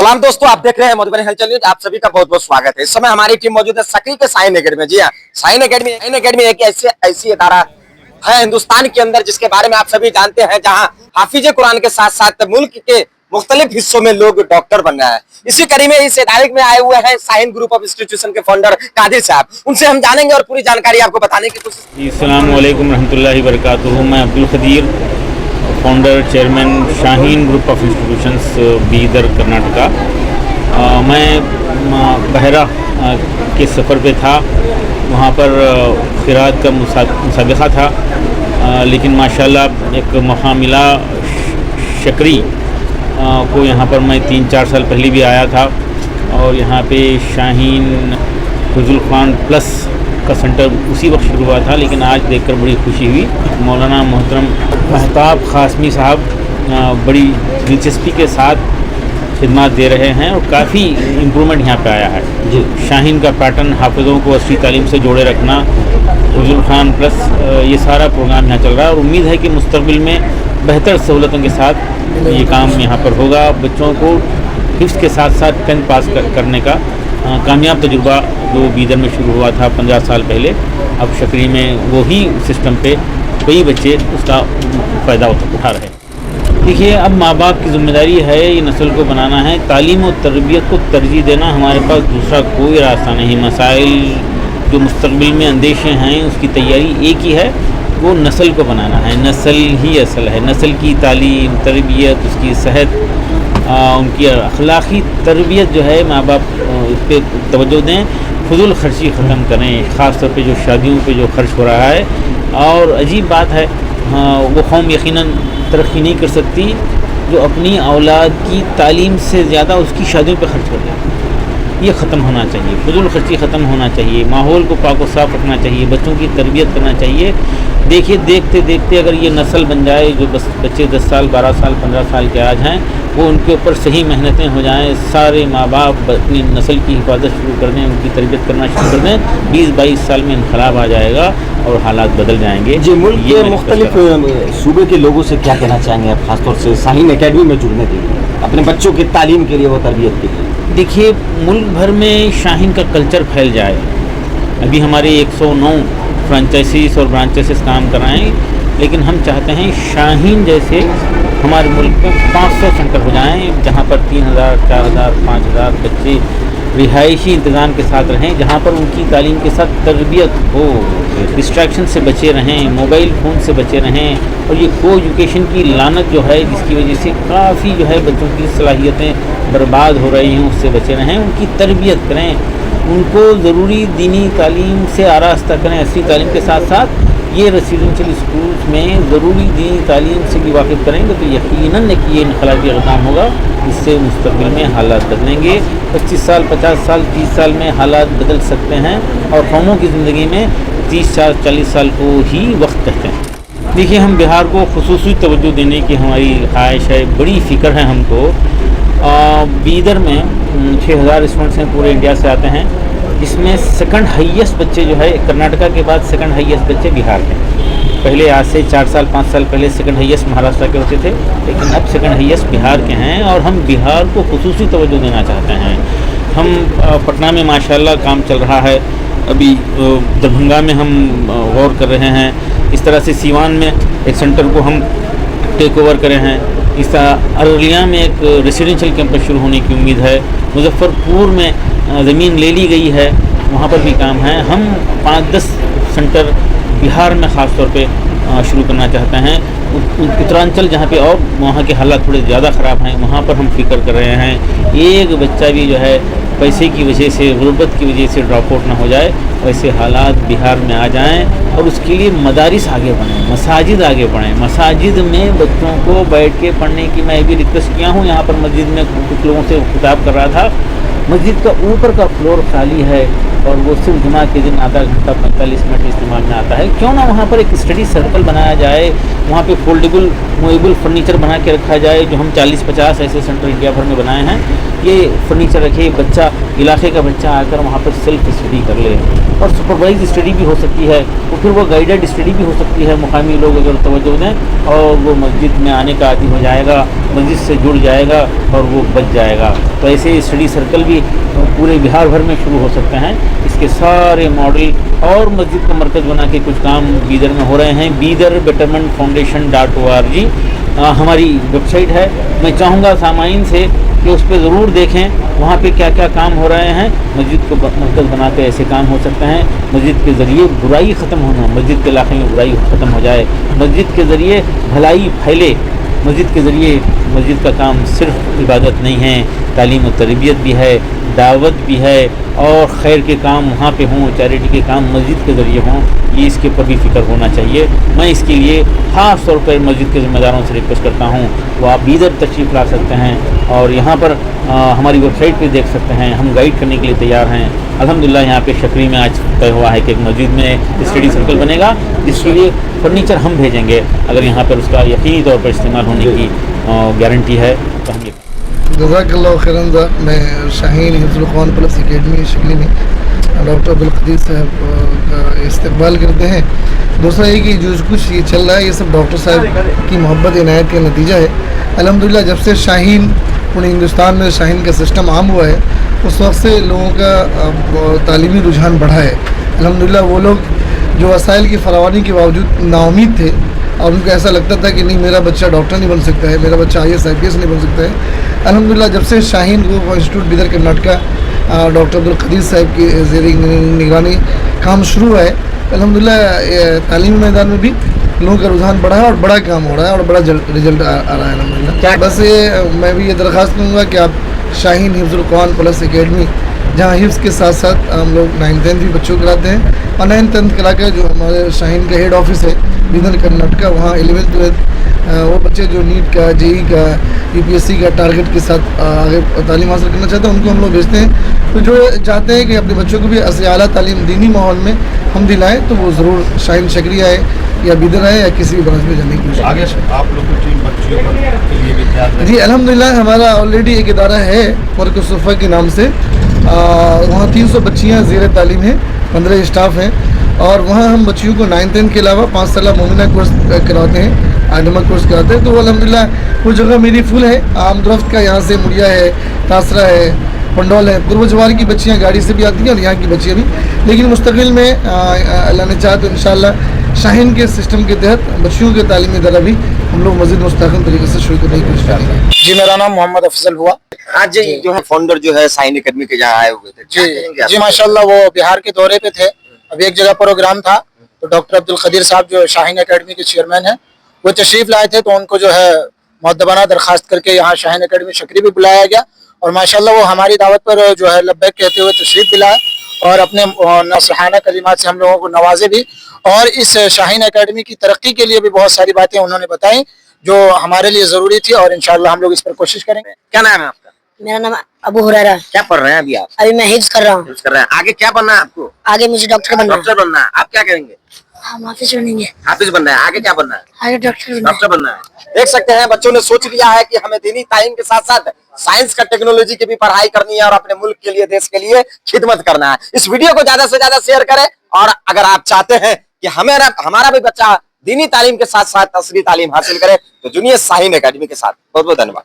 सलाम दोस्तों, आप देख रहे हैं मधुबनी हलचल न्यूज। आप सभी का बहुत बहुत स्वागत है। इस समय हमारी टीम मौजूद है सकरी के साइन एकेडमी। जी हाँ, साइन एकेडमी एक ऐसी इदारा है हिंदुस्तान के अंदर जिसके बारे में आप सभी जानते हैं, जहां हाफिज कुरान के साथ साथ मुल्क के मुख्तलिफ हिस्सों में लोग डॉक्टर बन रहे हैं। इसी कड़ी में इस इदारे में आए हुए हैं साइन ग्रुप ऑफ इंस्टीट्यूशन के फाउंडर कादिर साहब। उनसे हम जानेंगे और पूरी जानकारी आपको बताने की कोशिश। अस्सलाम वालेकुम रहमतुल्लाहि वबरकातुहू। मैं Abdul Khadir, founder chairman Shaheen group of institutions Bidar Karnataka. मैं बहरा के सफ़र पे था, वहाँ पर क़िराअत का मुसाबिक़ा था, लेकिन माशाल्लाह एक मौका मिला। शकरी को यहाँ पर मैं 3-4 साल पहले भी आया था और यहाँ पे शाहीन फजल खान प्लस का सेंटर उसी वक्त शुरू हुआ था, लेकिन आज देखकर बड़ी खुशी हुई। मौलाना मोहतरम महताब क़ासमी साहब बड़ी दिलचस्पी के साथ खिदमत दे रहे हैं और काफ़ी इम्प्रूवमेंट यहाँ पे आया है। जी, शाहीन का पैटर्न, हाफिज़ों को असली तालीम से जोड़े रखना, फजल खान प्लस, ये सारा प्रोग्राम यहाँ चल रहा है और उम्मीद है कि मुस्तक़बिल में बेहतर सहूलतों के साथ ये काम यहाँ पर होगा। बच्चों को हिफ्ज़ के साथ साथ 10th पास करने का कामयाब तजुर्बा जो बीदर में शुरू हुआ था 15 साल पहले, अब शकरी में वही सिस्टम पे कई बच्चे उसका फ़ायदा उठा रहे हैं। देखिए, अब माँ बाप की ज़िम्मेदारी है ये नस्ल को बनाना है। तालीम और तरबियत को तरजीह देना, हमारे पास दूसरा कोई रास्ता नहीं। मसाइल जो मुस्तक़बिल में अंदेशे हैं उसकी तैयारी एक ही है, वो नस्ल को बनाना है। नस्ल ही असल है। नस्ल की तालीम, तरबियत, उसकी सेहत, उनकी अखलाक़ी तरबियत जो है, माँ बाप इस पर तवज्जो दें। फजूल खर्ची ख़त्म करें, ख़ास तौर पे जो शादियों पे जो खर्च हो रहा है। और अजीब बात है, वो कौम यकीनन तरक्की नहीं कर सकती जो अपनी औलाद की तालीम से ज़्यादा उसकी शादियों पे खर्च कर दे। ये ख़त्म होना चाहिए। फजूल खर्ची ख़त्म होना चाहिए। माहौल को पाक व साफ़ रखना चाहिए। बच्चों की तरबियत करना चाहिए। देखिए, देखते देखते अगर ये नस्ल बन जाए, जो बच्चे 10 साल, 12 साल, 15 साल के आज हैं, वो उनके ऊपर सही मेहनतें हो जाएं, सारे माँ बाप अपनी नस्ल की हिफाजत शुरू कर दें, उनकी तरबियत करना शुरू कर दें, 20-22 साल में इनकलाब आ जाएगा और हालात बदल जाएंगे। जी, मुल्क के मुख्तलिफ सूबे के लोगों से क्या कहना चाहेंगे आप, खासतौर से शाहीन एकेडमी में जुड़ने के लिए, अपने बच्चों की तालीम के लिए, वो तरबियत के लिए? देखिए, मुल्क भर में शाहीन का कल्चर फैल जाए। अभी हमारे 109 फ्रेंचाइजीज़ और ब्रांचेस काम कर रहे हैं, लेकिन हम चाहते हैं शाहीन जैसे हमारे मुल्क में 500 सेंटर हो जाएं, जहां पर 3000, 4000, 5000 बच्चे रिहायशी इंतज़ाम के साथ रहें, जहां पर उनकी तालीम के साथ तरबियत हो, डिस्ट्रैक्शन से बचे रहें, मोबाइल फ़ोन से बचे रहें। और ये को एजुकेशन की लानत जो है, जिसकी वजह से काफ़ी जो है बच्चों की सलाहियतें बर्बाद हो रही हैं, उससे बचे रहें। उनकी तरबियत करें, उनको ज़रूरी दीनी तालीम से आरास्ता करें। असली तालीम के साथ साथ ये रेसिडेंशियल स्कूल्स में ज़रूरी दीनी तालीम से भी वाकिफ़ करेंगे तो यकीनन कि ये इनकलाबी इक़दाम होगा। इससे मुस्तक़बिल में हालात बदलेंगे। 25 साल, 50 साल, 30 साल में हालात बदल सकते हैं और कौमों की ज़िंदगी में 30-40 साल को ही वक्त कहते हैं। देखिए, हम बिहार को खुसूसी तवज्जो देने की हमारी ख्वाहिश है, बड़ी फ़िक्र है हमको। बीदर में 6000 स्टूडेंट्स हैं, पूरे इंडिया से आते हैं, जिसमें सेकंड हाईएस्ट बच्चे जो है कर्नाटका के बाद सेकंड हाईएस्ट बच्चे बिहार के। पहले आज से 4 साल 5 साल पहले सेकंड हाईएस्ट महाराष्ट्र के होते थे, लेकिन अब सेकंड हाईएस्ट बिहार के हैं और हम बिहार को खुसूसी तवज्जो देना चाहते हैं। हम पटना में माशाल्लाह काम चल रहा है, अभी दरभंगा में हम गौर कर रहे हैं। इस तरह से सीवान में एक सेंटर को हम टेक ओवर करे हैं। इस तरह अररिया में एक रेसिडेंशियल कैंपस शुरू होने की उम्मीद है। मुजफ्फरपुर में ज़मीन ले ली गई है, वहाँ पर भी काम है। हम 5-10 सेंटर बिहार में ख़ास तौर पे शुरू करना चाहते हैं। उत्तरांचल जहाँ पे और वहाँ के हालात थोड़े ज़्यादा ख़राब हैं, वहाँ पर हम फिक्र कर रहे हैं एक बच्चा भी जो है पैसे की वजह से, गुर्बत की वजह से ड्रॉप आउट ना हो जाए, वैसे हालात बिहार में आ जाएं। और उसके लिए मदारिस आगे बढ़ें, मसाजिद आगे बढ़ें। मसाजिद में बच्चों को बैठ के पढ़ने की मैं भी रिक्वेस्ट किया हूँ। यहाँ पर मस्जिद में कुछ लोगों से खिताब कर रहा था, मस्जिद का ऊपर का फ्लोर खाली है और वो सिर्फ जुमा के दिन आधा घंटा 45 मिनट इस्तेमाल में आता है। क्यों ना वहाँ पर एक स्टडी सर्कल बनाया जाए, वहाँ पे फोल्डेबल मूवेबल फर्नीचर बना के रखा जाए, जो हम 40-50 ऐसे सेंटर इंडिया भर में बनाए हैं। ये फर्नीचर रखे, बच्चा, इलाके का बच्चा आकर वहाँ पर सेल्फ स्टडी कर ले। और सुपरवाइज स्टडी भी हो सकती है, तो फिर वो गाइडेड स्टडी भी हो सकती है। मुकामी लोग अगर तवज्जो दें और वो मस्जिद में आने का आदी हो जाएगा, मस्जिद से जुड़ जाएगा और वो बच जाएगा। तो ऐसे स्टडी सर्कल भी पूरे बिहार भर में शुरू हो सकते हैं। इसके सारे मॉडल और मस्जिद का मरकज़ बना के कुछ काम बीदर में हो रहे हैं। बीदर बेटरमेंट फाउंडेशन.org हमारी वेबसाइट है। मैं चाहूँगा सामाइन से कि उस पर ज़रूर देखें, वहाँ पे क्या क्या काम हो रहे हैं। मस्जिद को मरकज़ बना के ऐसे काम हो सकते हैं। मस्जिद के ज़रिए बुराई ख़त्म होना, मस्जिद के इलाके में बुराई ख़त्म हो जाए, मस्जिद के ज़रिए भलाई फैले। मस्जिद के ज़रिए मस्जिद का काम सिर्फ इबादत नहीं है, तालीम और तरबियत भी है, दावत भी है और खैर के काम वहाँ पे हों, चैरिटी के काम मस्जिद के ज़रिए हों। ये इसके ऊपर भी फ़िक्र होना चाहिए। मैं इसके लिए ख़ास तौर पर मस्जिद के ज़िम्मेदारों से रिक्वेस्ट करता हूँ, वो आप बीदर तशरीफ़ ला सकते हैं और यहाँ पर हमारी वेबसाइट पे देख सकते हैं। हम गाइड करने के लिए तैयार हैं। अल्हम्दुलिल्लाह यहाँ पे शकरी में आज तय हुआ है कि एक मस्जिद में स्टडी सर्कल बनेगा, जिसके लिए फर्नीचर हम भेजेंगे। अगर यहाँ पर उसका यकीनी तौर पर इस्तेमाल होने की गारंटी है तो हम ये जज़ाकल्लाहु खैरन। मैं शाहीन हिफ्ज़ुल कुरान प्लस एकेडमी शकली में डॉक्टर अब्दुल कदीर साहब का इस्तकबाल करते हैं। दूसरा ये कि जो कुछ ये चल रहा है ये सब डॉक्टर साहब की मोहब्बत इनायत का नतीजा है। अल्हम्दुलिल्लाह जब से शाहीन पूरे हिंदुस्तान में शाहीन का सिस्टम आम हुआ है, उस वक्त से लोगों का तालीमी रुझान बढ़ा है। अल्हम्दुलिल्लाह वो लोग जो वसाइल की फरावानी के बावजूद नाउमीद थे और उनको ऐसा लगता था कि नहीं मेरा बच्चा डॉक्टर नहीं बन सकता है, मेरा बच्चा IAS IPS नहीं बन सकता है। अल्हम्दुलिल्लाह जब से Shaheen group institute Bidar Karnataka doctor Abdul Qadeer sahab की ज़ेर निगरानी काम शुरू हुआ है, अल्हम्दुलिल्लाह तालीमी मैदान में भी लोगों का रुझान बढ़ा है और बड़ा काम हो रहा है और बड़ा रिजल्ट आ रहा है अल्हम्दुलिल्लाह। बस ये मैं भी ये दरख्वास्त करूँगा कि आप शाहीन हिफ्ज़ुल कुरान प्लस एकेडमी, जहाँ हिफ्ज़ के साथ साथ हम लोग 9th-10th भी बच्चों को कराते हैं और 9th-10th करा के जो हमारे शाहीन का हेड ऑफिस है बीदर कर्नाटका, वहाँ 11th-12th वो बच्चे जो नीट का JEE का UPSC का टारगेट के साथ आगे तालीम हासिल करना चाहते हैं उनको हम लोग भेजते हैं। तो जो चाहते हैं कि अपने बच्चों को भी आला तालीम दीनी माहौल में हम दिलाएँ तो वो ज़रूर शाहीन शकरी आए या बीदर आए या किसी भी ब्रांच में जाने की कोशिश आगे आप लोग की टीम बच्चियों के लिए भी ध्यान जी अल्हम्दुलिल्लाह हमारा ऑलरेडी एक इदारा है मरकज़ सुफ़ा के नाम से। वहाँ 300 बच्चियाँ ज़ेर तालीम हैं, 15 स्टाफ हैं और वहाँ हम बच्चियों को 9th-10th के अलावा 5 साल मोमिना कोर्स कराते हैं, आलिमा कोर्स कराते हैं। तो अल्हम्दुलिल्लाह वो जगह मेरी फुल है। आम दरख्त का यहाँ से मुड़िया है, तासरा है, पंडौल है, पूर्व जवार की बच्चियाँ गाड़ी से भी आती हैं और यहाँ की बच्चियाँ भी। लेकिन मुस्तकिल में अल्लाह ने चाहा तो इंशाअल्लाह शाहीन के सिस्टम के तहत बच्चियों के तालीमी इदारा भी हम लोग मज़ीद मुस्तहकम तरीके से शुरू करने की कोशिश करेंगे। जी मेरा नाम मोहम्मद अफजल हुआ। आज जो है फाउंडर जो है शाहीन एकेडमी के यहाँ आए हुए थे। जी माशाल्लाह वो बिहार के दौरे पे थे। अभी एक जगह प्रोग्राम था तो डॉक्टर अब्दुल कदीर साहब जो शाहीन एकेडमी के चेयरमैन हैं वो तशरीफ लाए थे, तो उनको जो है मुअद्दबाना दरखास्त करके यहाँ शाहीन एकेडमी शकरी भी बुलाया गया और माशाल्लाह वो हमारी दावत पर जो है लब्बैक कहते हुए तशरीफ भी लाए और अपने नसहाना कलिमात से हम लोगों को नवाजे भी और इस शाहीन एकेडमी की तरक्की के लिए भी बहुत सारी बातें उन्होंने बताई जो हमारे लिए जरूरी थी और इंशाअल्लाह हम लोग इस पर कोशिश करेंगे। क्या नाम है आपका? मेरा नाम अबू हुरैरा। क्या पढ़ रहे हैं अभी आप? अभी मैं हिफ्ज कर रहा हूँ। कर रहे हैं। आगे क्या बनना है आपको? आगे मुझे डॉक्टर बनना है। डॉक्टर बनना है। आप क्या करेंगे? हम हाफिज बनेंगे। हाफिज बनना है। आगे क्या बनना है? आगे डॉक्टर बनना है। डॉक्टर बनना है। देख सकते हैं बच्चों ने सोच लिया है कि हमें दीनी तालीम के साथ साथ साइंस का टेक्नोलॉजी की भी पढ़ाई करनी है और अपने मुल्क के लिए देश के लिए खिदमत करना है। इस वीडियो को ज्यादा से ज्यादा शेयर करें और अगर आप चाहते हैं कि हमारा भी बच्चा दीनी तालीम के साथ साथ असली तालीम हासिल करे तो जुनियर शाहीन एकेडमी के साथ। बहुत बहुत धन्यवाद।